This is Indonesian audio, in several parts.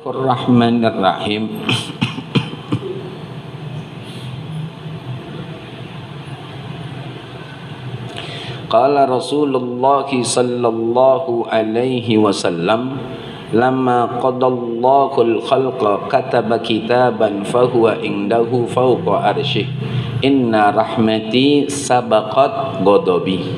Bismillahirrahmanirrahim. Qala Rasulullah sallallahu alaihi wasallam, lamma qadallahu al-khalqa kataba kitaban fahuwa indahu fawqa arsyih, inna rahmati sabaqat ghadabi,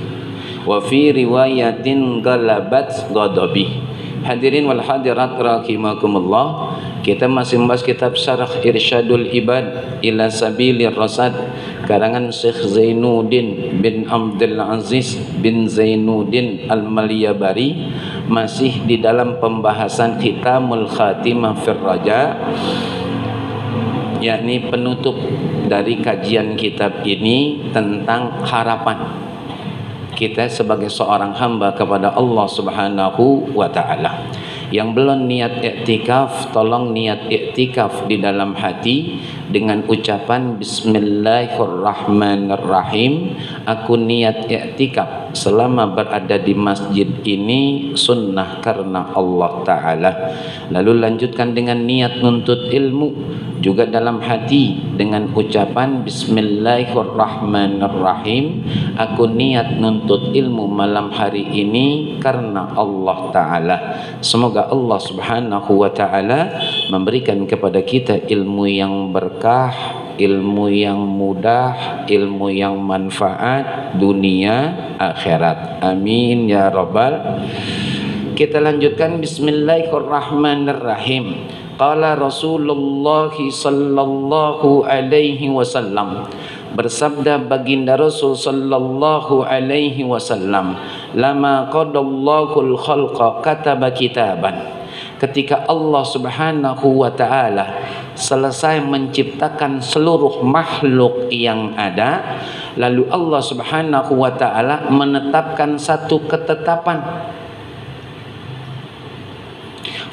wa fi riwayatin galabat ghadabi. Hadirin wal hadirat rahimakumullah, kita masih membahas kitab Syarah Irsyadul Ibad ila Sabilir Rasyad karangan Syekh Zainuddin bin Abdul Aziz bin Zainuddin Al-Maliyabari, masih di dalam pembahasan Khitamul Khatimah fir Raja, yakni penutup dari kajian kitab ini tentang harapan kita sebagai seorang hamba kepada Allah Subhanahu wa ta'ala. Yang belum niat i'tikaf, tolong niat i'tikaf di dalam hati dengan ucapan Bismillahirrahmanirrahim. Aku niat i'tikaf selama berada di masjid ini sunnah karena Allah Ta'ala. Lalu lanjutkan dengan niat nuntut ilmu juga dalam hati dengan ucapan Bismillahirrahmanirrahim. Aku niat nuntut ilmu malam hari ini karena Allah Ta'ala. Semoga Allah Subhanahu wa ta'ala memberikan kepada kita ilmu yang berkah, ilmu yang mudah, ilmu yang manfaat dunia akhirat. Amin ya rabbal. Kita lanjutkan. Bismillahirrahmanirrahim. Qala Rasulullah sallallahu alaihi wasallam, bersabda baginda Rasul sallallahu alaihi wasallam, lama qadallahul khalqa kataba kitaban. Ketika Allah Subhanahu wa ta'ala selesai menciptakan seluruh makhluk yang ada, lalu Allah Subhanahu wa ta'ala menetapkan satu ketetapan,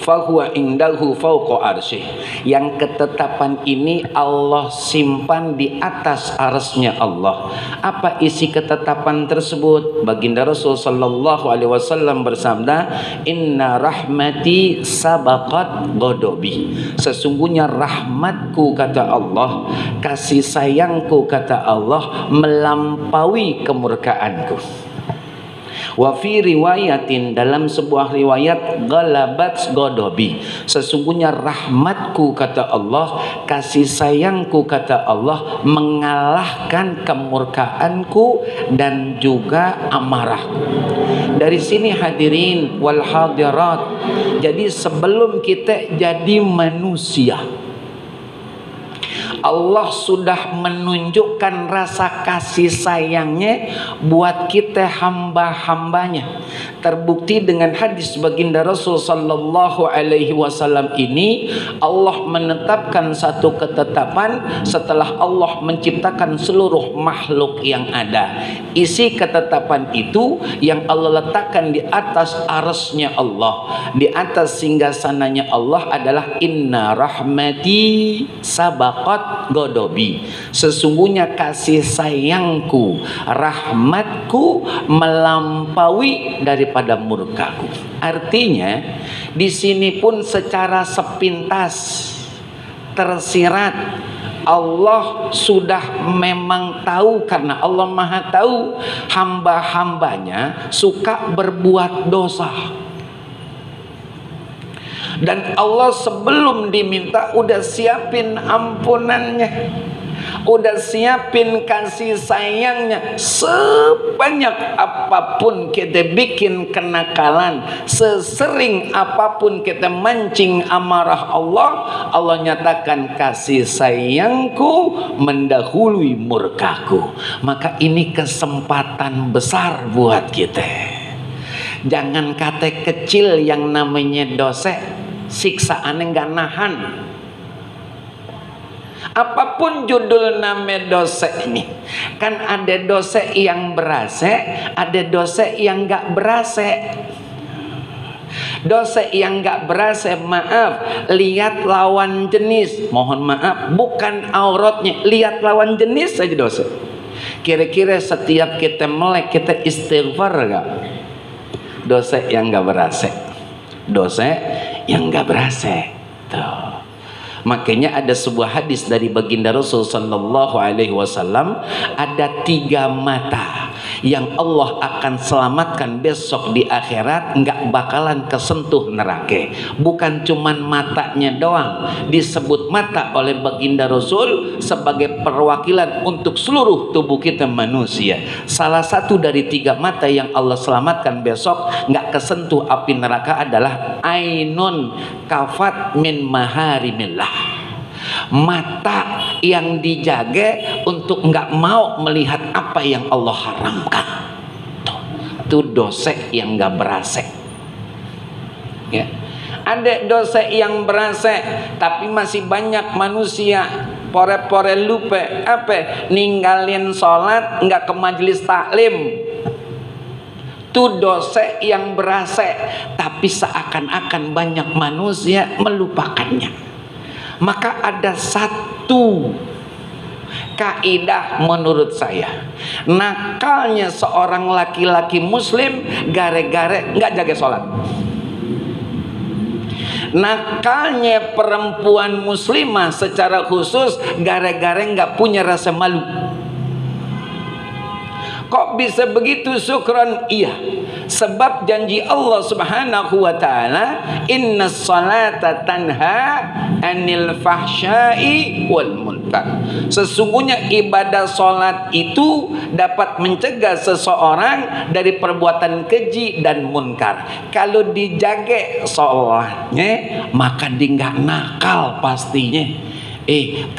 fahuwa indahu fawqa arsyih. Yang ketetapan ini Allah simpan di atas arsy-Nya Allah. Apa isi ketetapan tersebut? Baginda Rasul sallallahu alaihi wasallam bersabda, inna rahmati sabaqat ghadabi. Sesungguhnya rahmatku, kata Allah, kasih sayangku, kata Allah, melampaui kemurkaanku. Wa fi riwayatin, dalam sebuah riwayat, galabat ghadabi. Sesungguhnya rahmatku, kata Allah, kasih sayangku, kata Allah, mengalahkan kemurkaanku dan juga amarahku. Dari sini hadirin wal hadirat, jadi sebelum kita jadi manusia, Allah sudah menunjukkan rasa kasih sayangnya buat kita hamba-hambanya. Terbukti dengan hadis baginda Rasul sallallahu alaihi wasallam ini, Allah menetapkan satu ketetapan setelah Allah menciptakan seluruh makhluk yang ada. Isi ketetapan itu yang Allah letakkan di atas arsy-Nya Allah, di atas singgasananya Allah adalah inna rahmati sabaqat ghadabi. Sesungguhnya kasih sayangku, rahmatku melampaui daripada murkaku. Artinya di sini pun secara sepintas tersirat, Allah sudah memang tahu, karena Allah Maha tahu hamba-hambanya suka berbuat dosa. Dan Allah sebelum diminta udah siapin ampunannya, udah siapin kasih sayangnya. Sebanyak apapun kita bikin kenakalan, sesering apapun kita mancing amarah Allah, Allah nyatakan kasih sayangku mendahului murkaku. Maka ini kesempatan besar buat kita. Jangan kata kecil yang namanya dosa, siksaannya nggak nahan. Apapun judul nama dosa ini, kan ada dosa yang berasa, ada dosa yang nggak berasa. Dosa yang nggak berasa, maaf, lihat lawan jenis, mohon maaf, bukan auratnya, lihat lawan jenis saja dosa. Kira-kira setiap kita melek, kita istighfar gak? Dosa yang nggak berasa, dosa yang nggak berasa. Tuh. Makanya ada sebuah hadis dari baginda Rasul sallallahu alaihi wasallam, ada 3 mata yang Allah akan selamatkan besok di akhirat, nggak bakalan kesentuh neraka. Bukan cuman matanya doang, disebut mata oleh baginda Rasul sebagai perwakilan untuk seluruh tubuh kita manusia. Salah satu dari 3 mata yang Allah selamatkan besok nggak kesentuh api neraka adalah ainun kafat min maharimillah, mata yang dijaga untuk nggak mau melihat apa yang Allah haramkan. Itu dosa yang nggak berasa. Ya. Ada dosa yang berasa, tapi masih banyak manusia pore-pore lupa apa, ninggalin sholat nggak ke majelis taklim. Itu dosa yang berasa, tapi seakan-akan banyak manusia melupakannya. Maka ada satu kaidah menurut saya, nakalnya seorang laki-laki muslim gara-gara nggak jaga sholat. Nakalnya perempuan muslimah secara khusus gara-gara nggak punya rasa malu. Kok bisa begitu? Syukran, iya. Sebab janji Allah Subhanahu wa taala, innas salata tanha anil fahsya'i wal munkar. Sesungguhnya ibadah salat itu dapat mencegah seseorang dari perbuatan keji dan munkar. Kalau dijaga salatnya, maka dia nggak nakal pastinya.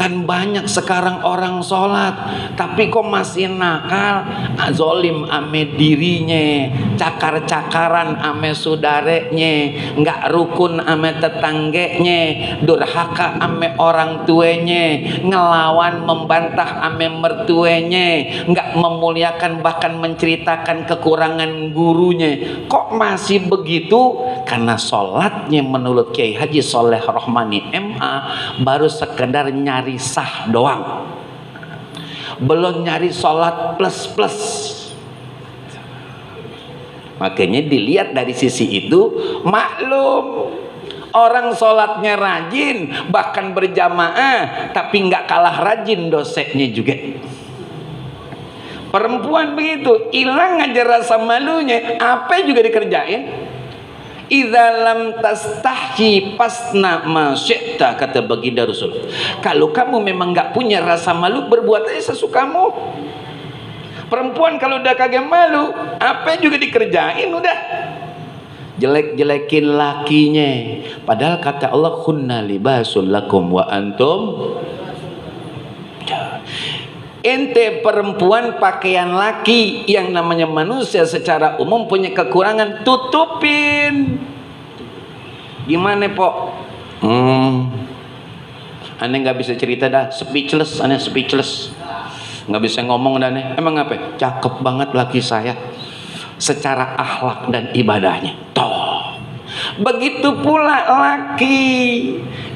Kan banyak sekarang orang sholat tapi kok masih nakal, zolim ame dirinya, cakar-cakaran ame saudaranya, nggak rukun ame tetangganya, durhaka ame orang tuanya, ngelawan membantah ame mertuanya, nggak memuliakan bahkan menceritakan kekurangan gurunya. Kok masih begitu? Karena sholatnya menurut Kiai Haji Sholeh Rohmani MA baru sekedar nyari sah doang, belum nyari sholat plus. Makanya dilihat dari sisi itu, maklum orang sholatnya rajin bahkan berjamaah, tapi nggak kalah rajin dosanya juga. Perempuan begitu, hilang aja rasa malunya, apa juga dikerjain. Idza lam tastahyi pasna ma syi'ta, kata baginda Rasul. Kalau kamu memang nggak punya rasa malu, berbuat aja sesukamu. Perempuan kalau udah kagak malu, apa juga dikerjain udah. Jelek-jelekin lakinya. Padahal kata Allah, kunna libasul lakum wa antum. Ente perempuan pakaian laki, yang namanya manusia secara umum punya kekurangan, tutupin. Gimana pok? Aneh nggak bisa cerita dah, speechless, aneh speechless, nggak bisa ngomong dah aneh. Emang apa? Cakep banget laki saya, secara akhlak dan ibadahnya. Toh. Begitu pula laki.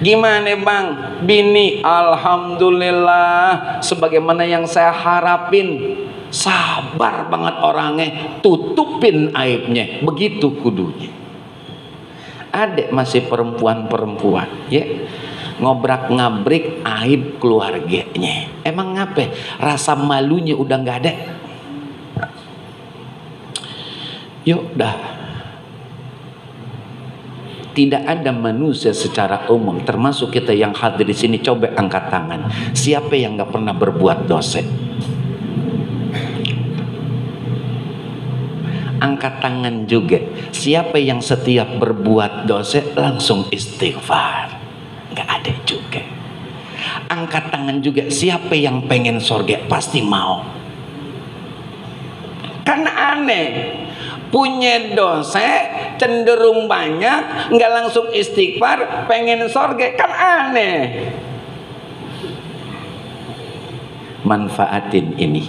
Gimana bang? Bini, alhamdulillah sebagaimana yang saya harapin. Sabar banget orangnya, tutupin aibnya. Begitu kudunya. Ada masih perempuan-perempuan ya, ngobrak-ngabrik aib keluarganya. Emang ngapa? Rasa malunya udah nggak ada. Yuk dah. Tidak ada manusia secara umum, termasuk kita yang hadir di sini, coba angkat tangan. Siapa yang nggak pernah berbuat dosa? Angkat tangan juga. Siapa yang setiap berbuat dosa langsung istighfar? Nggak ada juga. Angkat tangan juga. Siapa yang pengen surga? Pasti mau. Kan aneh. Punya dosa cenderung banyak, nggak langsung istighfar, pengen surga, kan aneh. Manfaatin ini.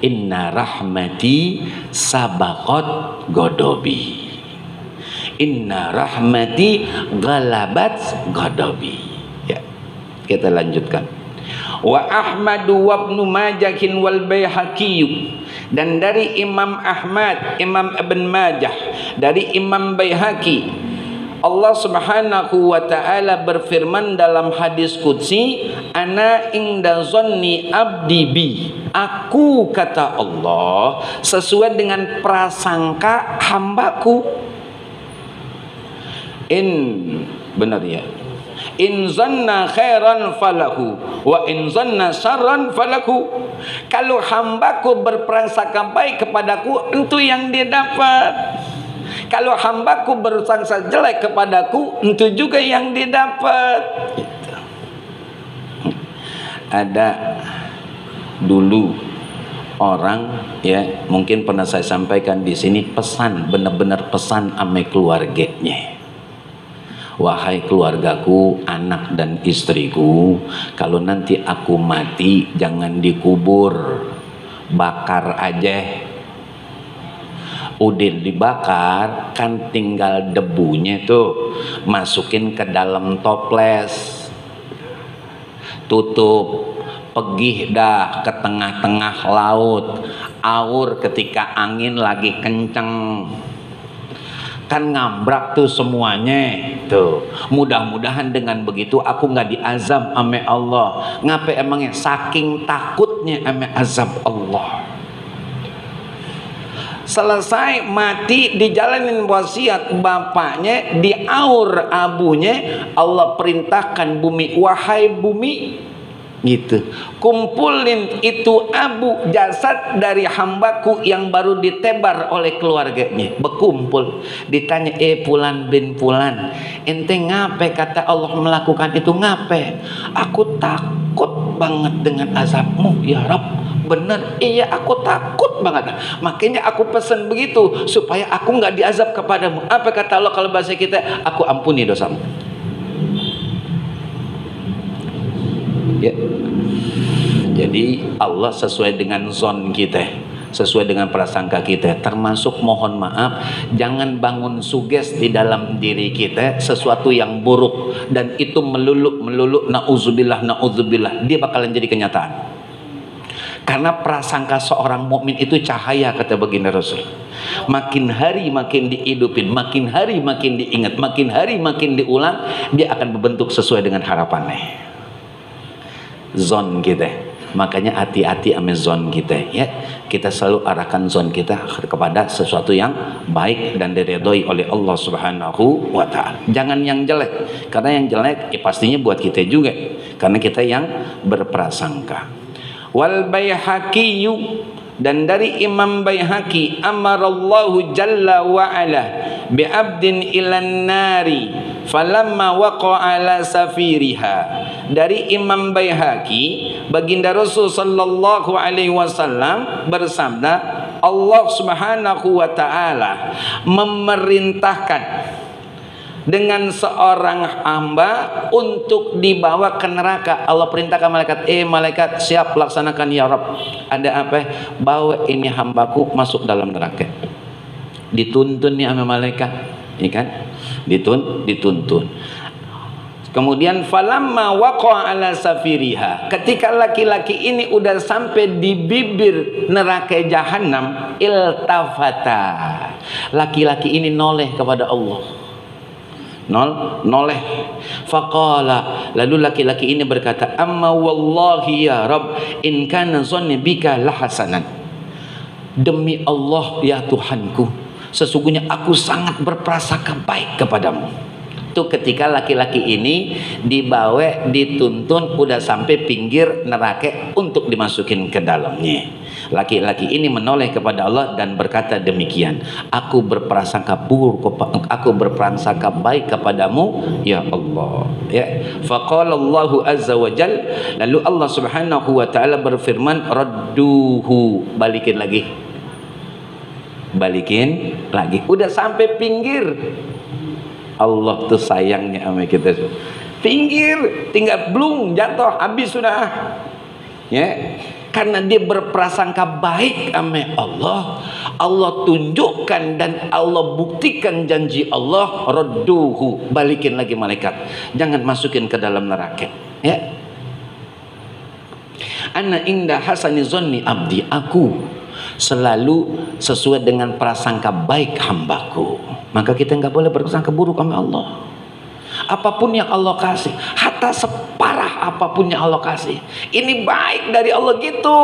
Inna rahmati sabaqat godobi. Inna rahmati galabat godobi. Ya, kita lanjutkan. Wa Ahmadu wa Ibnu Majahin wal Baihaqi, dan dari Imam Ahmad, Imam Ibn Majah, dari Imam Baihaqi, Allah Subhanahu wa taala berfirman dalam hadis qudsi, ana inda zonni abdi bi. Aku, kata Allah, sesuai dengan prasangka hambaku. Benar ya, in zanna khairan falahu wa in zanna syarran falahu. Kalau hambaku berprasangka baik kepadaku, itu yang dia dapat. Kalau hambaku berprasangka jelek kepadaku, itu juga yang dia dapat. Gitu. Ada dulu orang, ya mungkin pernah saya sampaikan di sini, pesan, benar-benar pesan ame keluarganya. Wahai keluargaku, anak dan istriku, kalau nanti aku mati jangan dikubur, bakar aja. Udah dibakar kan tinggal debunya tuh masukin ke dalam toples, tutup, pergi dah ke tengah-tengah laut, aur ketika angin lagi kenceng, kan ngambrak tuh semuanya tuh. Mudah-mudahan dengan begitu aku nggak diazab ame Allah. Ngapain emangnya? Saking takutnya ame azab Allah. Selesai mati, dijalanin wasiat bapaknya, diaur abunya, Allah perintahkan bumi, wahai bumi, gitu, kumpulin itu abu jasad dari hambaku yang baru ditebar oleh keluarganya. Berkumpul, ditanya, Fulan bin Fulan, ente ngape, kata Allah melakukan itu, ngape? Aku takut banget dengan azabmu ya Rabb. Bener, iya aku takut banget, makanya aku pesan begitu supaya aku nggak diazab kepadamu. Apa kata Allah kalau bahasa kita? Aku ampuni dosamu. Ya. Jadi Allah sesuai dengan zon kita, sesuai dengan prasangka kita. Termasuk mohon maaf, jangan bangun suges di dalam diri kita sesuatu yang buruk dan itu melulu naudzubillah, dia bakalan jadi kenyataan. Karena prasangka seorang mukmin itu cahaya, kata baginda Rasul. Makin hari makin dihidupin, makin hari makin diingat, makin hari makin diulang, dia akan berbentuk sesuai dengan harapannya. Zon kita, makanya hati-hati sama zon kita, ya. Kita selalu arahkan zon kita kepada sesuatu yang baik dan diridhoi oleh Allah Subhanahu wa taala. Jangan yang jelek, karena yang jelek ya pastinya buat kita juga, karena kita yang berprasangka. Wal Baihaqi, dan dari Imam Baihaqi, amarallahu jalla wa ala bi abdin ilan nari falamma waqa'a ala safiriha. Dari Imam Baihaqi, baginda Rasul sallallahu alaihi wasallam bersabda, Allah Subhanahu wa taala memerintahkan dengan seorang hamba untuk dibawa ke neraka. Allah perintahkan malaikat, malaikat siap laksanakan ya Rabb. Ada apa? Bawa ini hambaku masuk dalam neraka. Dituntun nih sama malaikat, ya kan? Dituntun. Kemudian falamma waqa ala safiriha, ketika laki-laki ini udah sampai di bibir neraka jahanam, iltafata, laki-laki ini noleh kepada Allah. Noleh, faqala, lalu laki-laki ini berkata, amma wallahi ya Rabb, in kana zanni bika lahasanan. Demi Allah ya Tuhanku, sesungguhnya aku sangat berprasangka baik kepadamu. Itu ketika laki-laki ini dibawa, dituntun, udah sampai pinggir neraka untuk dimasukin ke dalamnya. Laki-laki ini menoleh kepada Allah dan berkata demikian, aku berprasangka baik kepadamu ya Allah, ya. Faqala Allahu azza wa jal, lalu Allah Subhanahu wa taala berfirman, radduhu, balikin lagi, udah sampai pinggir. Allah tuh sayangnya sama kita, pinggir, tinggal blung, jatuh, habis sudah, ya. Karena dia berprasangka baik sama Allah, Allah tunjukkan dan Allah buktikan janji Allah, radduhu, balikin lagi malaikat, jangan masukin ke dalam neraka, ya. Ana inda hasani zonni abdi, aku selalu sesuai dengan prasangka baik hambaku. maka kita nggak boleh berprasangka buruk sama Allah. Apapun yang Allah kasih, hatta separah apapun yang Allah kasih, ini baik dari Allah gitu.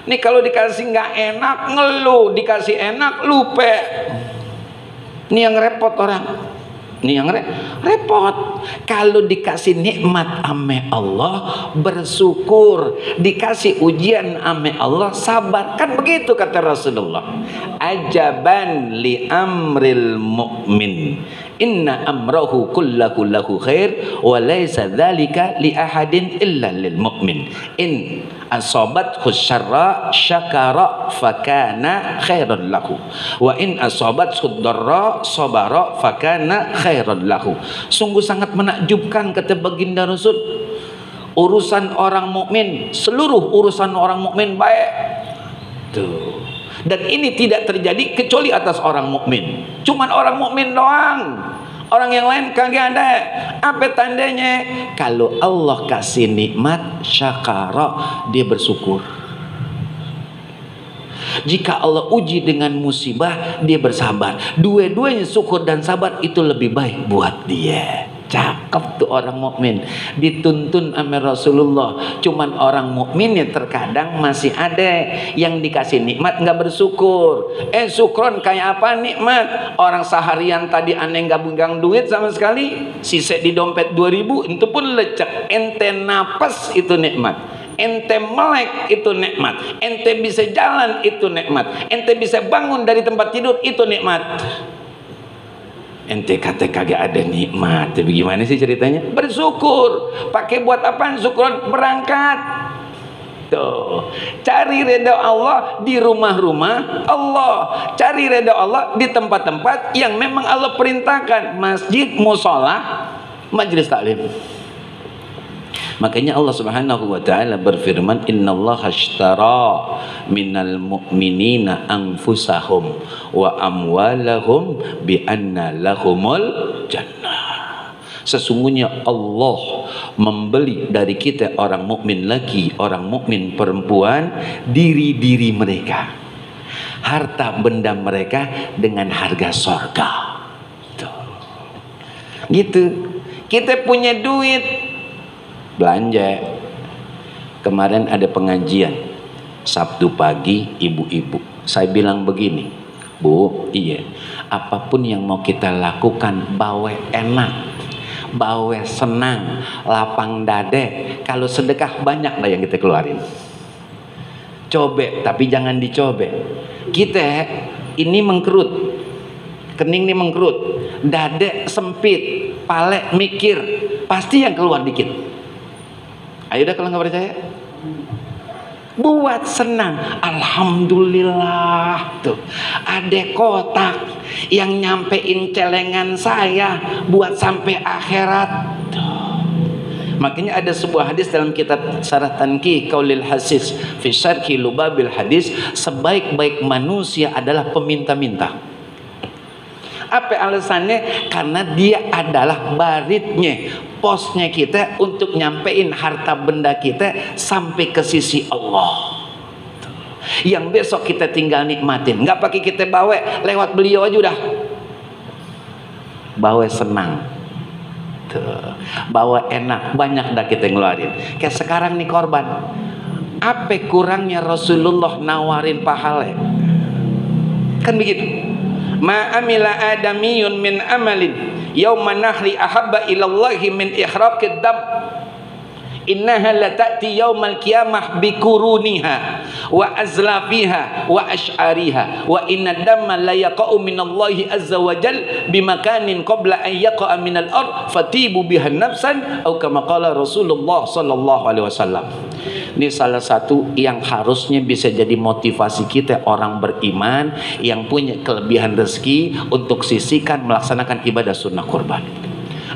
Nih kalau dikasih nggak enak ngeluh, dikasih enak lupa. Ini yang repot orang. Ini yang repot. Kalau dikasih nikmat ame Allah, bersyukur. Dikasih ujian ame Allah, sabar. Kan begitu kata Rasulullah. Ajaban li amril mu'min, inna amrahu kullahu lahu khair, wa laysa dzalika li ahadin illa lil mu'min. In asabathu syarra syakara fakana khairan lahu, wa in asabathu dharra sabara fakana khairan lahu. Sungguh sangat menakjubkan kata baginda Rasul, urusan orang mukmin, seluruh urusan orang mukmin baik. Tuh. Dan ini tidak terjadi kecuali atas orang mukmin. Cuman orang mukmin doang. Orang yang lain kagak ada. Apa tandanya? Kalau Allah kasih nikmat, syakara, dia bersyukur. Jika Allah uji dengan musibah, dia bersabar. Dua-duanya syukur dan sabar itu lebih baik buat dia. Cakep tuh orang mukmin, dituntun sama Rasulullah. Cuman orang mukmin ya terkadang masih ada yang dikasih nikmat nggak bersyukur. Syukron kayak apa nikmat? Orang seharian tadi aneh nggak pegang duit sama sekali, sisa di dompet 2000 itu pun lecek. Ente napas itu nikmat. Ente melek itu nikmat. Ente bisa jalan itu nikmat. Ente bisa bangun dari tempat tidur itu nikmat. Ente kata kagak ada nikmat, tapi gimana sih ceritanya? Bersyukur. Pakai buat apaan syukur? Berangkat. Tuh. Cari redha Allah di rumah-rumah Allah. Cari redha Allah di tempat-tempat yang memang Allah perintahkan. Masjid, musola, majelis taklim. Makanya Allah Subhanahu wa taala berfirman, innallaha ashtara minal mu'minina anfusahum wa amwalahum bi anna lahumul jannah. Sesungguhnya Allah membeli dari kita orang mukmin laki, orang mukmin perempuan, diri-diri mereka, harta benda mereka dengan harga surga. Tuh. Gitu. Kita punya duit, belanja. Kemarin ada pengajian Sabtu pagi, ibu-ibu. Saya bilang begini, Bu, iya, apapun yang mau kita lakukan bawe enak, bawe senang, lapang dade. Kalau sedekah banyak lah yang kita keluarin. Cobe, tapi jangan dicobe. Kita ini mengkerut, kening ini mengkerut, dade sempit, pale mikir, pasti yang keluar dikit. Ayo dah kalau nggak percaya, buat senang. Alhamdulillah tuh ada kotak yang nyampein celengan saya buat sampai akhirat tuh. Makanya ada sebuah hadis dalam kitab Syarah Tanqih Qaulil Hasis fi Syarhi Lubabil Hadis, sebaik-baik manusia adalah peminta-minta. Apa alasannya? Karena dia adalah baritnya, posnya kita untuk nyampein harta benda kita sampai ke sisi Allah, yang besok kita tinggal nikmatin. Nggak pakai kita bawa, lewat beliau aja udah bawa senang tuh, bawa enak, banyak dah kita ngeluarin. Kayak sekarang nih korban, apa kurangnya Rasulullah nawarin pahala? Kan begitu. Ma amila adamiyun min amalin yawma nahri ahabba ilallahi min ihraqid dam, innaha la ta'ti yawmal qiyamah bikuruniha wa azlafiha wa ash'ariha wa inna damma la yaqa'u minallahi azza wa jal bimakanin qabla an yaqa'a minal ard fatibu biha nafsan atau kama qala Rasulullah sallallahu alaihi wasallam. Ini salah satu yang harusnya bisa jadi motivasi kita orang beriman yang punya kelebihan rezeki untuk sisihkan melaksanakan ibadah sunnah kurban.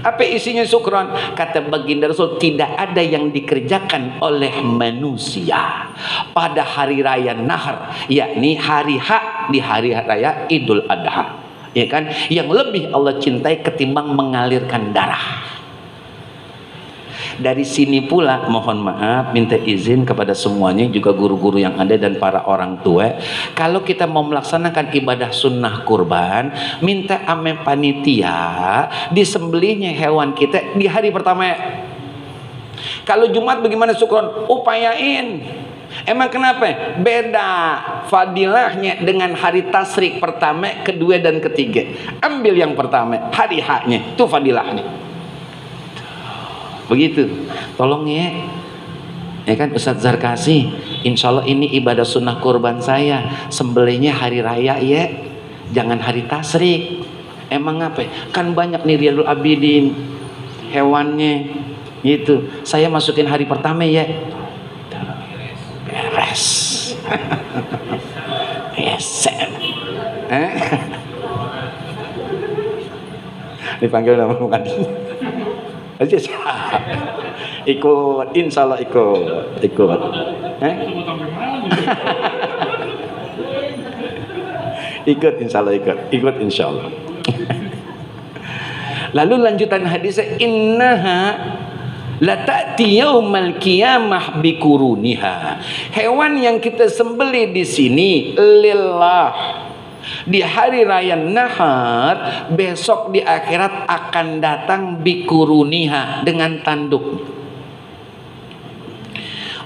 Apa isinya syukron? Kata baginda Rasul, tidak ada yang dikerjakan oleh manusia pada hari raya Nahar, yakni hari hak di hari raya Idul Adha, ya kan, yang lebih Allah cintai ketimbang mengalirkan darah. Dari sini pula mohon maaf, minta izin kepada semuanya, juga guru-guru yang ada dan para orang tua, kalau kita mau melaksanakan ibadah sunnah kurban, minta ame panitia disembelihnya hewan kita di hari pertama. Kalau Jumat bagaimana syukron? Upayain. Emang kenapa? Beda fadilahnya dengan hari tasrik pertama, kedua dan ketiga. Ambil yang pertama, hari haknya, itu fadilahnya. Begitu. Tolong ya. Ya kan Ustadz Zarkasi, insya Allah ini ibadah sunnah kurban saya, sembelihnya hari raya ya, jangan hari tasrik. Emang apa? Kan banyak nih Riyadul Abidin hewannya gitu. Saya masukin hari pertama ya. Beres. Yes. Dipanggil nama bukan. Aja ikut, insya Allah ikut. Ikut insya Allah ikut insya Allah. Lalu lanjutan hadisnya, innaha la ta'ti yaumal qiyamah bikuruniha. Hewan yang kita sembelih di sini lillah, di hari raya Nahar, besok di akhirat akan datang bikuruniha dengan tanduk,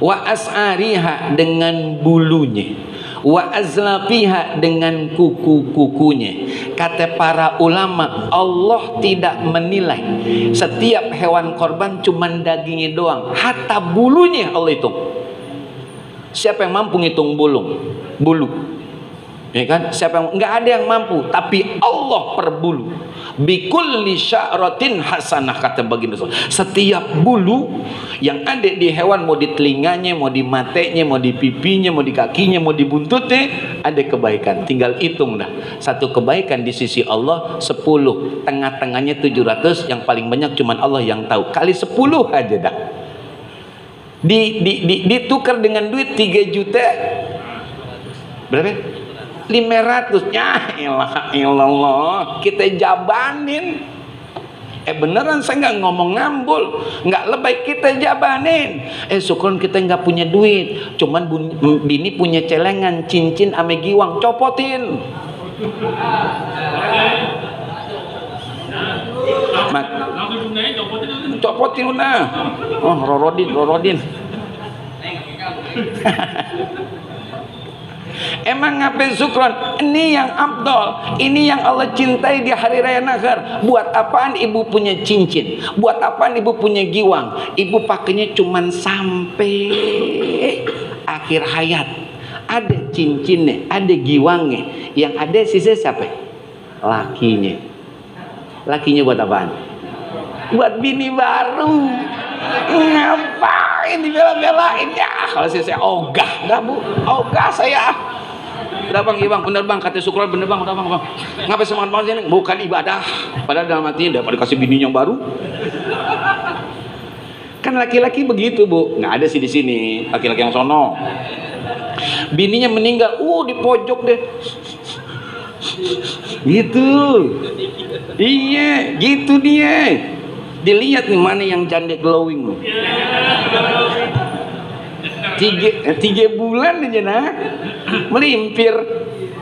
wa as'ariha dengan bulunya, wa azlafiha dengan kuku-kukunya. Kata para ulama, Allah tidak menilai setiap hewan korban cuman dagingnya doang, hatta bulunya Allah hitung. Siapa yang mampu ngitung bulu? Ya kan? Siapa yang enggak ada yang mampu, tapi Allah per bulu. Bikulli sya'ratin hasanah, kata baginda. Setiap bulu yang ada di hewan, mau di telinganya, mau di matanya, mau di pipinya, mau di kakinya, mau di buntutnya, ada kebaikan. Tinggal hitung dah. Satu kebaikan di sisi Allah 10, tengah-tengahnya 700, yang paling banyak cuman Allah yang tahu. Kali 10 aja dah. Ditukar dengan duit 3 juta. Berapa? 500. Ya ilah, kita jabanin. Beneran, saya nggak ngomong ngambul, nggak lebay, kita jabanin. Syukuran kita nggak punya duit, cuman bini punya celengan, cincin ame giwang, copotin. Copotin udah. Oh, rorodin. Emang ngapain syukron? Ini yang afdol, ini yang Allah cintai di hari raya Nahar. Buat apaan ibu punya cincin? Buat apaan ibu punya giwang? Ibu pakainya cuman sampai akhir hayat. Ada cincinnya, ada giwangnya. Yang ada sisa siapa? Lakinya. Lakinya buat apaan? Buat bini baru. Ngapain dibela-belain ya? Kalau saya ogah, dah bu, ogah saya. Udah bang, iya bang, bener bang, kata syukuran bener bang, udah bang. Ngapain semangat banget ini? Bukan ibadah. Padahal dalam hatinya daripada kasih bini yang baru. Kan laki-laki begitu bu, nggak ada sih di sini. Laki-laki yang sono, bininya meninggal, di pojok deh. Gitu. Iya, gitu dia. Dilihat nih mana yang janda glowing. 3 bulan aja nah, melimpir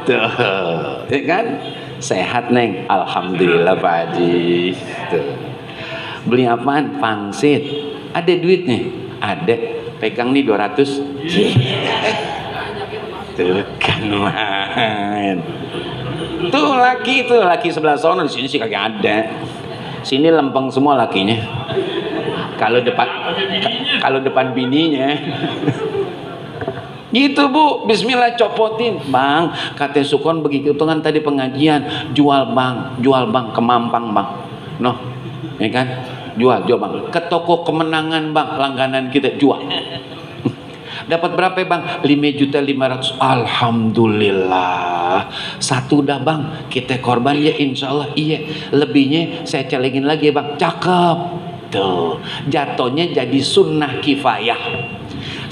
tuh, ya kan? Sehat neng, alhamdulillah Pak Haji. Tuh. Beli apaan? Pangsit. Ada duitnya? Ada. Pegang nih 200. Tuh kan main. Tuh laki sebelah sono, di sini sih kagak ada. Sini lempeng semua lakinya. Kalau depan bininya. Gitu bu, bismillah copotin. Bang, kata Sukon begitu kan tadi pengajian, jual bang ke Mampang bang. Noh, ya kan? Jual bang. Ke toko Kemenangan bang, langganan kita jual. Dapat berapa bang? 5.500.000. Alhamdulillah. Satu dah bang, kita korban ya insya Allah. Iya, lebihnya saya celengin lagi bang. Cakep. Tuh, jatuhnya jadi sunnah kifayah.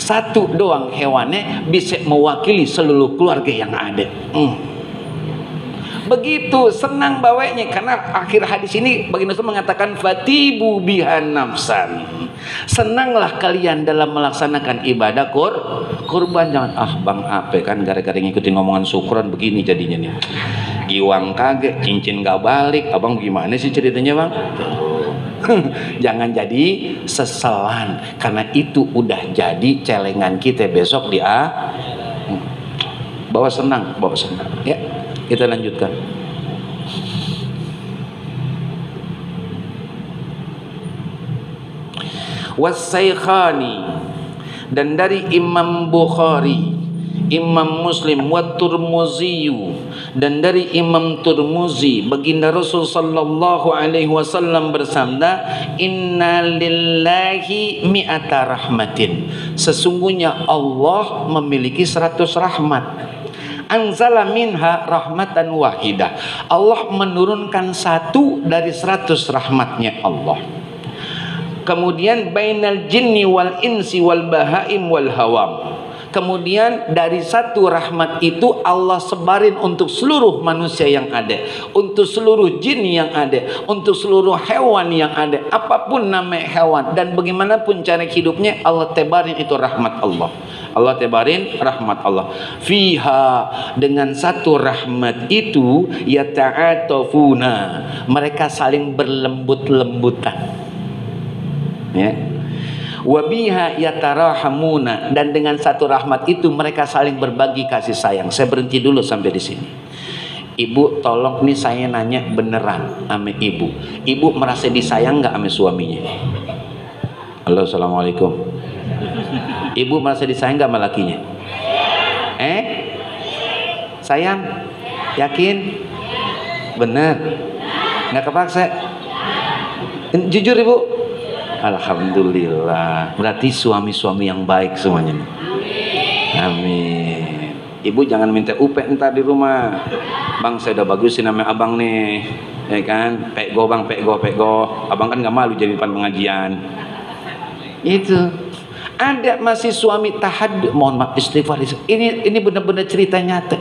Satu doang hewannya bisa mewakili seluruh keluarga yang ada. Begitu senang bawanya, karena akhir hadis ini baginda Rasul mengatakan fatibu bihan nafsan. Senanglah kalian dalam melaksanakan ibadah kurban. Jangan bang ape kan gara-gara ngikutin ngomongan Sukron begini jadinya nih. Giwang kaget, cincin gak balik. Abang gimana sih ceritanya bang? Jangan jadi seselan, karena itu udah jadi celengan kita besok di bawa senang ya. Kita lanjutkan. Was-Saikhani, dan dari Imam Bukhari, Imam Muslim, wa Turmuziyu, dan dari Imam Turmuzi, baginda Rasul sallallahu alaihi wasallam bersabda, inna lillahi mi'ata rahmatin, sesungguhnya Allah memiliki 100 rahmat. Anzala minha rahmatan wahidah, Allah menurunkan satu dari 100 rahmatnya Allah. Kemudian bainal jinni wal insi wal bahaim wal hawam, kemudian dari satu rahmat itu Allah sebarin untuk seluruh manusia yang ada, untuk seluruh jin yang ada, untuk seluruh hewan yang ada, apapun nama hewan dan bagaimanapun cara hidupnya, Allah tebarin itu rahmat Allah. Allah tebarin rahmat Allah. Fiha, dengan satu rahmat itu, yata'atafuna, mereka saling berlembut-lembutan. Ya. Wabiha yatarahamuna, dan dengan satu rahmat itu mereka saling berbagi kasih sayang. Saya berhenti dulu sampai di sini. Ibu tolong nih, saya nanya beneran sama ibu. Ibu merasa disayang nggak sama suaminya? Halo, assalamualaikum. Ibu merasa disayang nggak sama lakinya? Sayang? Yakin? Bener? Nggak kepaksa? Jujur ibu? Alhamdulillah. Berarti suami-suami yang baik semuanya. Amin. Ibu jangan minta UP ntar di rumah. Bang, saya udah bagusin nama abang nih, ya kan? Pego bang, pego. Abang kan nggak malu jadi depan pengajian. Itu ada masih suami tahad, mohon maaf, istighfar. Ini benar-benar cerita nyata.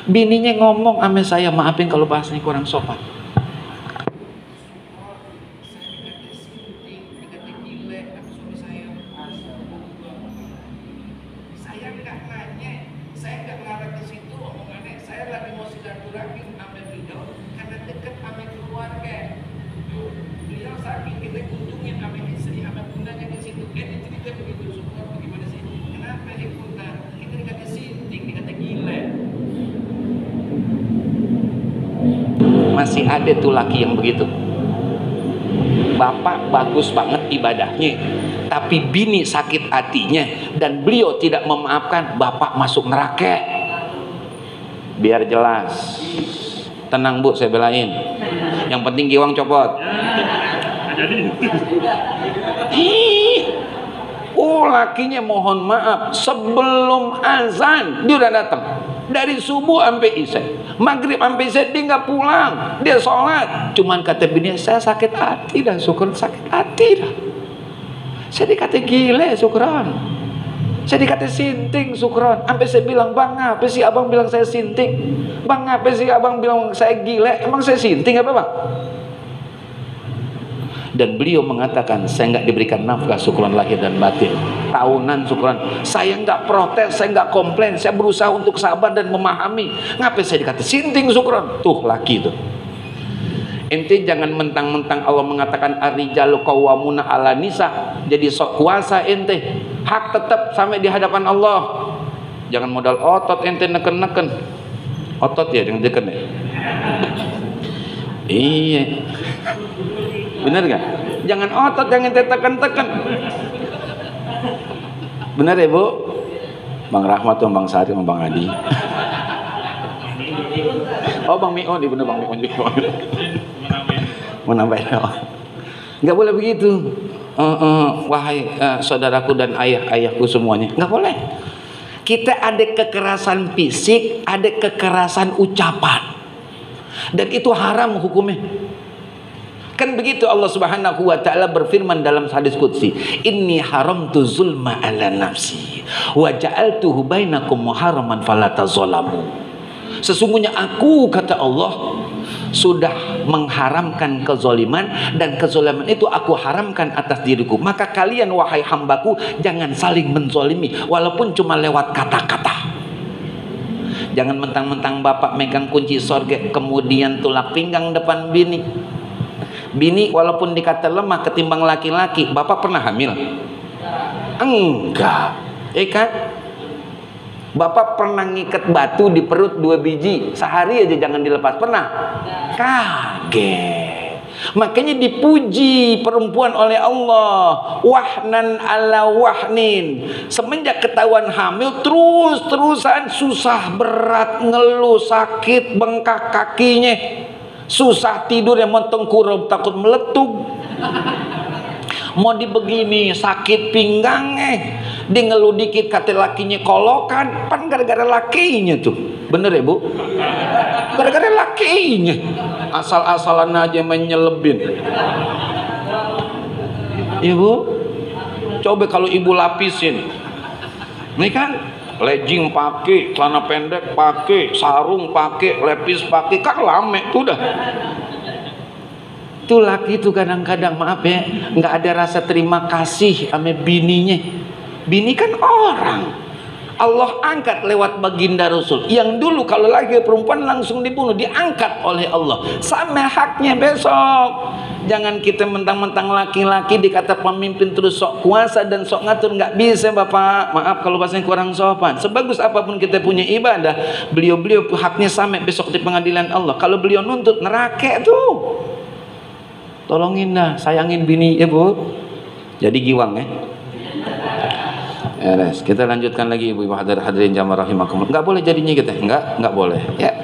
Bininya ngomong sama saya, maafin kalau bahasanya kurang sopan. Masih ada tuh laki yang begitu. Bapak bagus banget ibadahnya, tapi bini sakit hatinya dan beliau tidak memaafkan, bapak masuk neraka. Biar jelas. Tenang bu, saya belain. Yang penting giwang copot. Lakinya mohon maaf, sebelum azan dia udah datang. Dari subuh sampai isya, maghrib sampai isya dia nggak pulang, dia sholat. Cuman kata bini, saya sakit hati dah, Sukron, sakit hati dah. Saya dikata gila Sukron, saya dikata sinting Sukron. Sampai saya bilang, bang apa sih abang bilang saya sinting? Bang apa sih abang bilang saya gila? Emang saya sinting apa bang? Dan beliau mengatakan, saya nggak diberikan nafkah Sukron lahir dan batin. Tahunan Sukron, saya nggak protes, saya nggak komplain, saya berusaha untuk sabar dan memahami. Ngapain saya dikata sinting Sukron? Tuh laki tuh. Ente jangan mentang-mentang Allah mengatakan ar-rijalu qawwamuna 'ala nisa, jadi sok kuasa ente. Hak tetap sampai di hadapan Allah. Jangan modal otot ente neken-neken. Otot ya dengan deken ya. Iya. Benar gak? Jangan otot yang ente tekan-tekan. Benar ya bu? Bang Rahmat tuh, Bang Sari, Bang Adi. Oh Bang Mion, bener Bang Mion juga. Mau nambahin? Nggak boleh begitu. Wahai saudaraku dan ayah-ayahku semuanya, nggak boleh. Kita ada kekerasan fisik, ada kekerasan ucapan, dan itu haram hukumnya. Kan begitu Allah Subhanahu wa taala berfirman dalam hadis qudsi, inni haramtu zulma ala nafsi wa ja'altuhu bainakum muharraman fala tazalamu. Sesungguhnya aku, kata Allah, sudah mengharamkan kezoliman, dan kezoliman itu aku haramkan atas diriku. Maka kalian wahai hambaku, jangan saling menzolimi walaupun cuma lewat kata-kata. Jangan mentang-mentang bapak megang kunci sorga kemudian tulak pinggang depan bini. Bini walaupun dikata lemah ketimbang laki-laki, bapak pernah hamil? Enggak, kan? Bapak pernah ngikat batu di perut 2 biji sehari aja jangan dilepas, pernah? Kaget. Makanya dipuji perempuan oleh Allah, wahnan ala wahnin. Semenjak ketahuan hamil terus-terusan susah, berat, ngeluh, sakit, bengkak kakinya, susah tidur, yang mau tengkurap takut meletup, mau dibegini sakit pinggangnya, dia ngeluh dikit kata lakinya kolokan, pan gara-gara lakinya tuh. Bener ya bu? Gara-gara lakinya, asal-asalan aja menyelebin. Ya bu, coba kalau ibu lapisin, ini kan legging pakai, celana pendek pakai, sarung pakai, lepis pakai, kan lame tuh dah. Tuh laki itu kadang-kadang, maaf ya, nggak ada rasa terima kasih sama bininya. Bini kan orang Allah angkat lewat baginda Rasul, yang dulu kalau lagi perempuan langsung dibunuh, diangkat oleh Allah. Sama haknya besok. Jangan kita mentang-mentang laki-laki dikata pemimpin terus sok kuasa dan sok ngatur. Nggak bisa bapak, maaf kalau bahasanya kurang sopan. Sebagus apapun kita punya ibadah, beliau-beliau haknya sama besok di pengadilan Allah. Kalau beliau nuntut neraka tuh. Tolongin dah, sayangin bini ya bu. Jadi giwang ya. Yes, kita lanjutkan lagi ibu-ibu hadirin jamaah rahimakumullah. Enggak boleh jadinya kita, enggak boleh ya.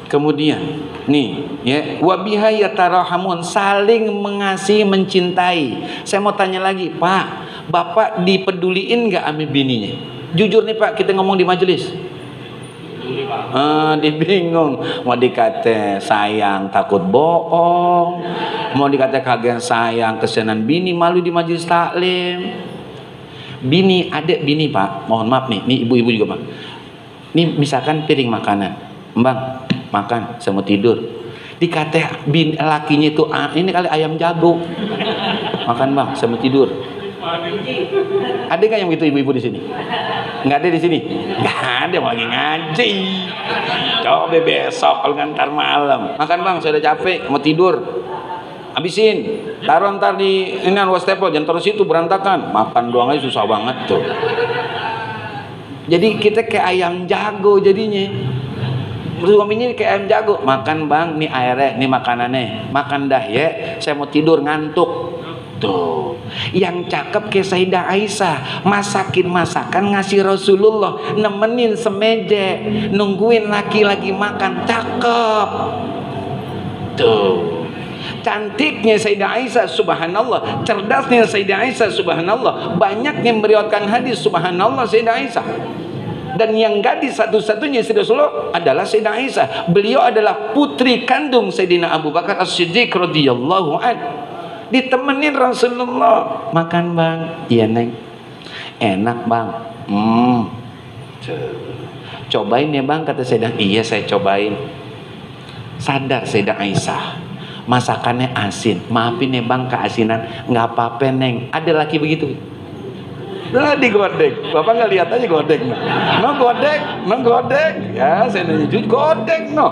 Kemudian nih ya, wabiha yatarahamun, saling mengasihi, mencintai. Saya mau tanya lagi, Pak, Bapak dipeduliin enggak sama bininya? Jujur nih Pak, kita ngomong di majelis. Dibingung, mau dikata sayang takut bohong, mau dikata kagak sayang kesianan bini, malu di majelis taklim. Bini, adek bini Pak, mohon maaf nih ibu-ibu juga Pak. Nih misalkan piring makanan, Bang, makan, saya mau tidur. Dikata bini lakinya itu, ini kali ayam jago. Makan Bang, saya mau tidur. Ada kan yang gitu ibu-ibu di sini? Nggak ada di sini? Nggak ada, lagi ngaji. Coba besok kalau ngantar malam. Makan Bang, saya udah capek, mau tidur. Habisin, taruh ntar di ini wastafel, jangan taruh situ berantakan. Makan doang aja susah banget tuh. Jadi kita kayak ayam jago jadinya. Suaminya kayak ayam jago. Makan Bang, nih airnya, nih makanannya. Makan dah ya, saya mau tidur ngantuk. Tuh, yang cakep kayak Sayyidah Aisyah, masakin masakan ngasih Rasulullah, nemenin semeja, nungguin laki-laki makan, cakep. Tuh, cantiknya Sayyidah Aisyah, subhanallah, cerdasnya Sayyidah Aisyah, subhanallah, banyak yang meriwayatkan hadis, subhanallah Sayyidah Aisyah. Dan yang gadis satu-satunya istri Rasulullah adalah Sayyidah Aisyah. Beliau adalah putri kandung Sayyidina Abu Bakar As-Siddiq radhiyallahu anhu. Ditemenin Rasulullah, makan Bang, iya Neng, enak Bang, cobain ya Bang, kata Sayyidah. Iya saya cobain. Sadar Sayyidah Aisyah, masakannya asin, maafin ya Bang keasinan, nggak apa-apa Neng. Ada laki begitu, digodek, Bapak nggak lihat aja godek, no godek, ya saya nanya jujur, godek no,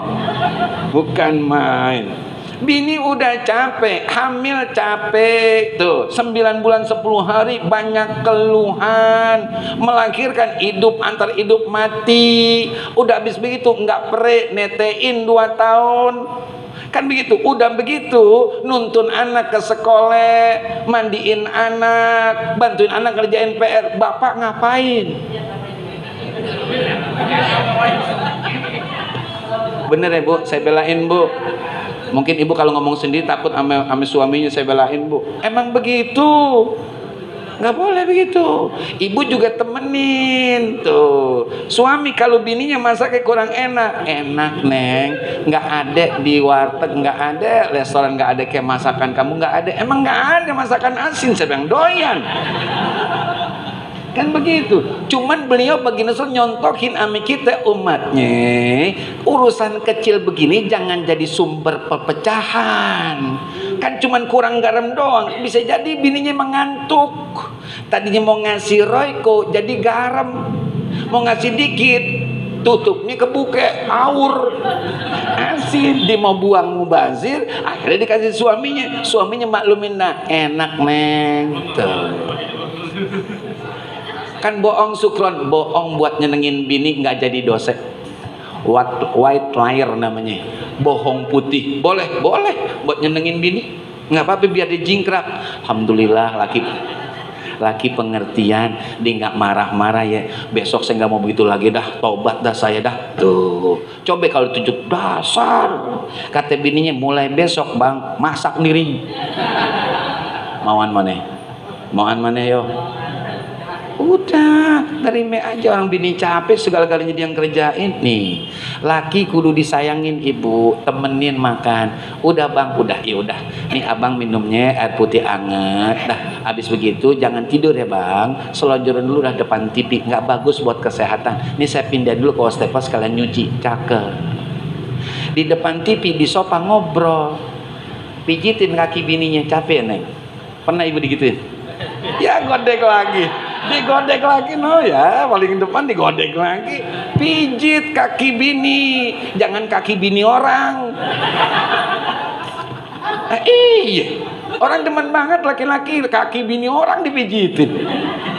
bukan main. Bini udah capek, hamil capek tuh, 9 bulan 10 hari banyak keluhan, melahirkan hidup antar hidup mati. Udah habis begitu nggak pere, netein 2 tahun. Kan begitu, udah begitu nuntun anak ke sekolah, mandiin anak, bantuin anak kerjain PR. Bapak ngapain? Bener ya Bu, saya belain Bu. Mungkin ibu kalau ngomong sendiri takut sama suaminya, saya belain Bu. Emang begitu, nggak boleh begitu. Ibu juga temenin tuh. Suami kalau bininya masaknya kurang enak, Neng, nggak ada di warteg, nggak ada restoran, nggak ada kayak masakan kamu, nggak ada. Emang nggak ada masakan asin, saya bilang doyan. Kan begitu. Cuman beliau bagi Rasul nyontokin ame kita umatnya, urusan kecil begini jangan jadi sumber perpecahan. Kan cuman kurang garam doang, bisa jadi bininya mengantuk. Tadinya mau ngasih royco jadi garam, mau ngasih dikit tutupnya kebuka aur asin. Dia mau buang mubazir, akhirnya dikasih suaminya maklumin, nah enak neng tuh. Kan bohong sukron, bohong buat nyenengin bini nggak jadi dosa. White liar namanya, bohong putih. Boleh buat nyenengin bini, nggak apa-apa biar dia jingkrak. Alhamdulillah laki pengertian, dia nggak marah-marah ya. Besok saya nggak mau begitu lagi dah, tobat dah saya dah. Tuh coba kalau tunjuk dasar, kata bininya mulai besok bang masak diri. Mauan mana yo. Udah terima aja, orang bini capek segala-galanya dia yang kerjain. Nih laki kudu disayangin ibu, temenin makan. Udah bang, udah ya udah. Nih abang minumnya air putih anget. Dah habis begitu jangan tidur ya bang, selonjoran dulu dah depan TV, nggak bagus buat kesehatan. Nih saya pindah dulu ke wastafel sekalian nyuci, cakep. Di depan TV di sofa ngobrol, pijitin kaki bininya. Capek neng, pernah ibu digituin? Ya godek lagi, digodek lagi no ya, paling depan digodek lagi. Pijit kaki bini, jangan kaki bini orang. Iya, orang demen banget laki-laki kaki bini orang dipijitin.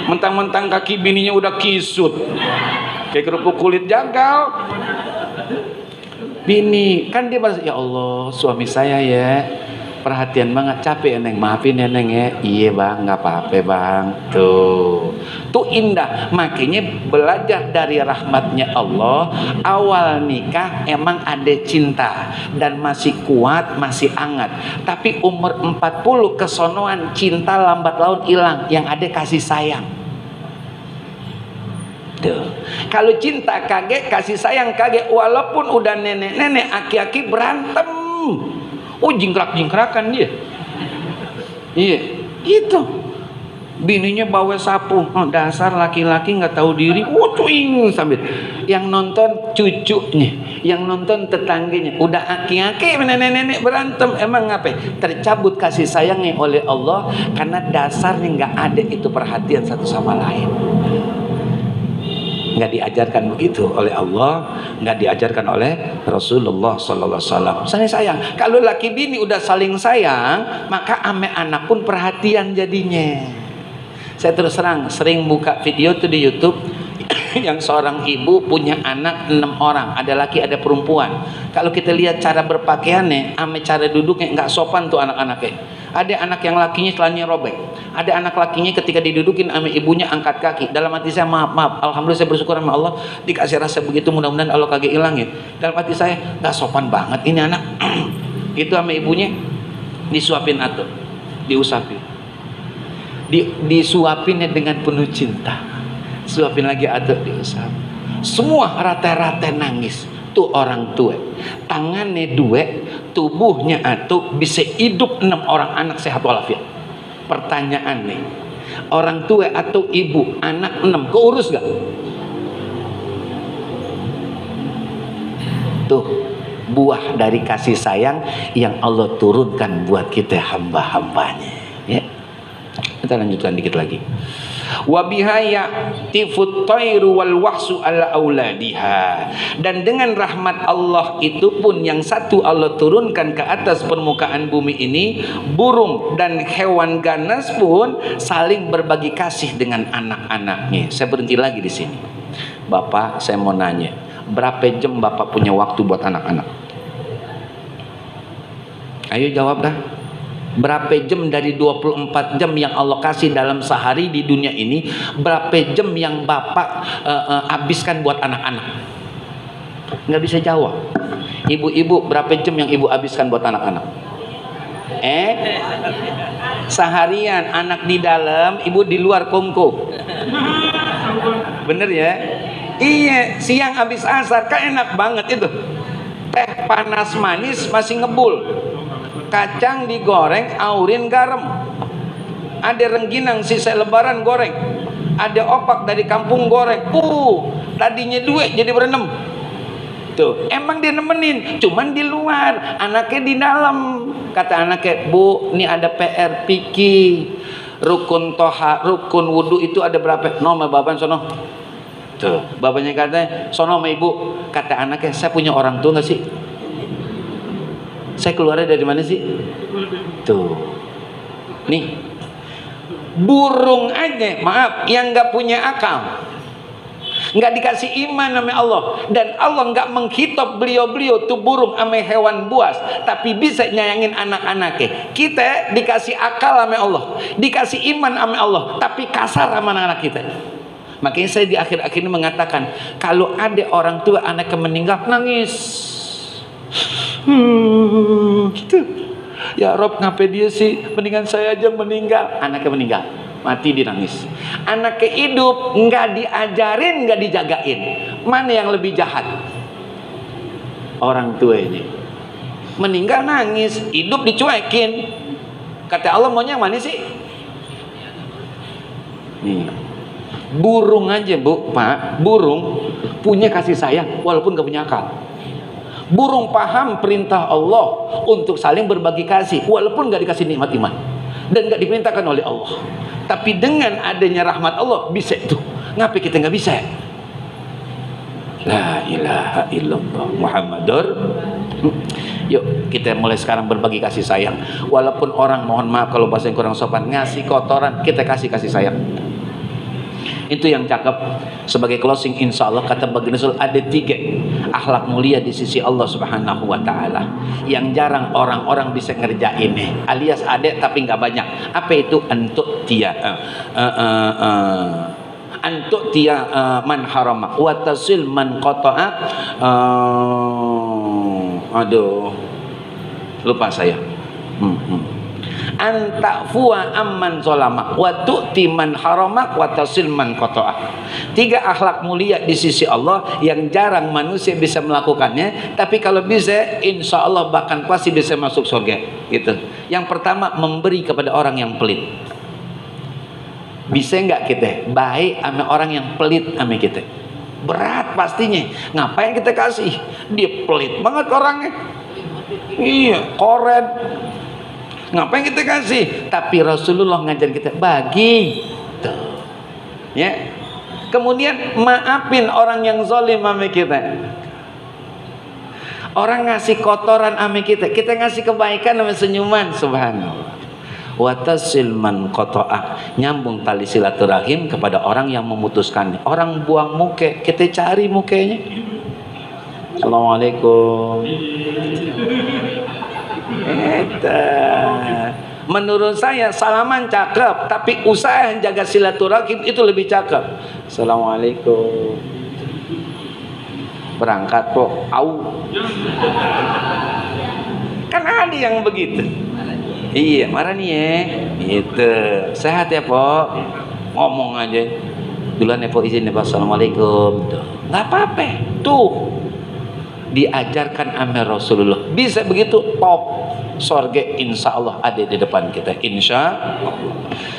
Mentang-mentang kaki bininya udah kisut kayak kerupuk kulit jagal. Bini kan dia balas, ya Allah suami saya ya perhatian banget, capek ya neng, maafin ya neng ya. Iya bang, nggak apa-apa bang. Tuh indah. Makanya belajar dari rahmatnya Allah, awal nikah emang ada cinta dan masih kuat, masih hangat. Tapi umur 40 kesonoan, cinta lambat laun hilang, yang ada kasih sayang. Tuh. Kalau cinta kaget, kasih sayang kaget, walaupun udah nenek-nenek, aki-aki berantem. Oh jingkrak-jingkrakan dia. Iya, itu. Bininya bawa sapu. Oh, dasar laki-laki nggak tahu diri. Cuing sambil. Yang nonton cucunya, yang nonton tetangganya. Udah aki-aki nenek-nenek berantem. Emang ngapain? Tercabut kasih sayangnya oleh Allah karena dasarnya nggak ada itu perhatian satu sama lain. Nggak diajarkan begitu oleh Allah, nggak diajarkan oleh Rasulullah Sallallahu Alaihi Wasallam. Saling sayang. Kalau laki bini udah saling sayang, maka ame anak pun perhatian jadinya. Saya terus terang sering buka video tuh di YouTube yang seorang ibu punya anak 6 orang, ada laki ada perempuan. Kalau kita lihat cara berpakaiannya, ame cara duduknya nggak sopan tuh anak-anaknya. Ada anak yang lakinya celananya robek, ada anak lakinya ketika didudukin ame ibunya angkat kaki. Dalam hati saya maaf, alhamdulillah saya bersyukur sama Allah dikasih rasa begitu, mudah-mudahan Allah kagak hilang ya. Dalam hati saya nggak sopan banget ini anak. Itu ame ibunya disuapin atau diusapin, disuapinnya dengan penuh cinta, suapin lagi atau diusap. Semua rata-rata nangis. Tuh orang tua, tangannya dua, tubuhnya atuh, bisa hidup 6 orang anak sehat walafiat. Pertanyaan nih, orang tua atau ibu anak 6 keurus gak? Tuh buah dari kasih sayang yang Allah turunkan buat kita hamba-hambanya ya. Kita lanjutkan dikit lagi. Wa bihaya tifut tairu wal wahsu ala auladiha. Dan dengan rahmat Allah itu pun yang satu Allah turunkan ke atas permukaan bumi ini, burung dan hewan ganas pun saling berbagi kasih dengan anak-anaknya. Saya berhenti lagi di sini. Bapak, saya mau nanya, berapa jam Bapak punya waktu buat anak-anak? Ayo jawab dah. Berapa jam dari 24 jam yang Allah kasih dalam sehari di dunia ini, berapa jam yang Bapak habiskan buat anak-anak? Nggak bisa jawab. Ibu-ibu, berapa jam yang ibu habiskan buat anak-anak? Seharian anak di dalam, ibu di luar kongko. Bener ya? Iya, siang habis asar kan enak banget itu. Teh panas manis masih ngebul. Kacang digoreng, aurin garam. Ada rengginang sisa lebaran goreng. Ada opak dari kampung goreng. Tadinya duit jadi berenam. Tuh, emang dia nemenin, cuman di luar, anaknya di dalam. Kata anaknya, "Bu, ini ada PR Piki. Rukun toha, rukun wudu itu ada berapa?" "Nomor baban sono." Tuh, bapaknya katanya, "Sono sama ibu." Kata anaknya, "Saya punya orang tua nggak sih? Saya keluarnya dari mana sih?" Tuh, nih, burung aja, maaf, yang nggak punya akal, nggak dikasih iman sama Allah, dan Allah nggak menghitop beliau-beliau tuh burung sama hewan buas, tapi bisa nyayangin anak-anaknya. Kita dikasih akal sama Allah, dikasih iman sama Allah, tapi kasar sama anak-anak kita. Makanya saya di akhir-akhir ini mengatakan, kalau ada orang tua anaknya meninggal, nangis. Gitu. Ya Rob, ngapain dia sih? Mendingan saya aja meninggal. Anaknya meninggal, mati dia nangis. Anaknya hidup, nggak diajarin, nggak dijagain. Mana yang lebih jahat? Orang tua ini. Meninggal nangis, hidup dicuekin. Kata Allah, maunya yang mana sih? Nih. Burung aja, Bu, Pak, burung punya kasih sayang walaupun gak punya akal. Burung paham perintah Allah untuk saling berbagi kasih walaupun gak dikasih nikmat iman dan gak diperintahkan oleh Allah. Tapi dengan adanya rahmat Allah bisa itu. Ngapa kita gak bisa? La ilaha illallah Muhammadur. Yuk kita mulai sekarang berbagi kasih sayang. Walaupun orang, mohon maaf kalau bahasa yang kurang sopan, ngasih kotoran, kita kasih sayang. Itu yang cakep. Sebagai closing, insya Allah kata Baginda Rasul, ada 3 akhlak mulia di sisi Allah Subhanahu wa Ta'ala yang jarang orang-orang bisa ngerjain, alias ada tapi nggak banyak. Apa itu? Antuk tia man harama wa tasil man qata'a. Aduh, lupa saya. Anta'fuwa amman zolama wa tu'ti man haramak wa tasil man qata'ah. 3 akhlak mulia di sisi Allah yang jarang manusia bisa melakukannya, tapi kalau bisa insya Allah bahkan pasti bisa masuk surga gitu. Yang pertama, memberi kepada orang yang pelit. Bisa nggak kita baik sama orang yang pelit sama kita? Berat pastinya. Ngapain kita kasih? Dia pelit banget orangnya. Iya, koret. Ngapain kita kasih? Tapi Rasulullah ngajarin kita bagi. Tuh. Ya. Kemudian maafin orang yang zalim sama kita. Orang ngasih kotoran sama kita, kita ngasih kebaikan sama senyuman, subhanallah. Wa tasil man qata'ah, nyambung tali silaturahim kepada orang yang memutuskannya. Orang buang muka, kita cari mukanya. Assalamualaikum. Menurut saya salaman cakep, tapi usaha jaga silaturahim itu lebih cakep. Assalamualaikum. Berangkat kok, kan ada yang begitu. Iya, marah nih ya. Itu sehat ya Pok. Ngomong aja. Duluan ya Pok, izin ya Pak. Assalamualaikum. Nggak apa-apa. Tuh diajarkan sama Rasulullah. Bisa begitu, top. Surga insya Allah ada di depan kita, insya Allah.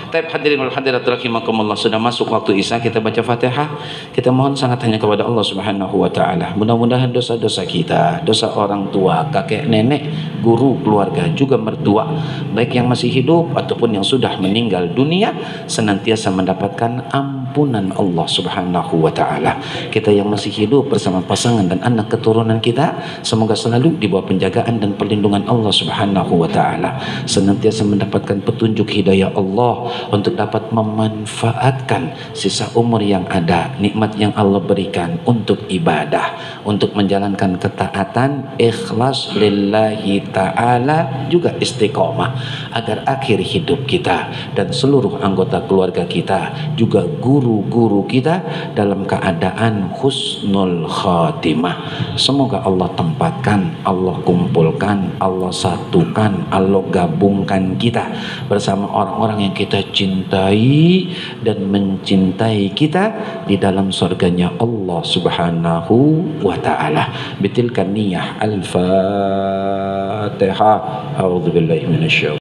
Tapi hadirin wal hadirat rahimakumullah, sudah masuk waktu Isya, kita baca Fatihah. Kita mohon sangat hanya kepada Allah Subhanahu wa Ta'ala. Mudah-mudahan dosa-dosa kita, dosa orang tua, kakek, nenek, guru, keluarga, juga mertua, baik yang masih hidup ataupun yang sudah meninggal dunia, senantiasa mendapatkan ampunan Allah Subhanahu wa Ta'ala. Kita yang masih hidup bersama pasangan dan anak keturunan kita, semoga selalu di bawah penjagaan dan perlindungan Allah Subhanahu wa Ta'ala, senantiasa mendapatkan petunjuk hidayah Allah untuk dapat memanfaatkan sisa umur yang ada, nikmat yang Allah berikan untuk ibadah, untuk menjalankan ketaatan, ikhlas lillahi ta'ala, juga istiqomah, agar akhir hidup kita dan seluruh anggota keluarga kita, juga guru-guru kita dalam keadaan husnul khatimah. Semoga Allah tempatkan, Allah kumpulkan, Allah satukan, Allah gabungkan kita bersama orang-orang yang kita cintai dan mencintai kita di dalam surganya Allah Subhanahu wa Ta'ala. Bitilkan niyah. Al-Fatihah. A'udzubillahi minasyaitonir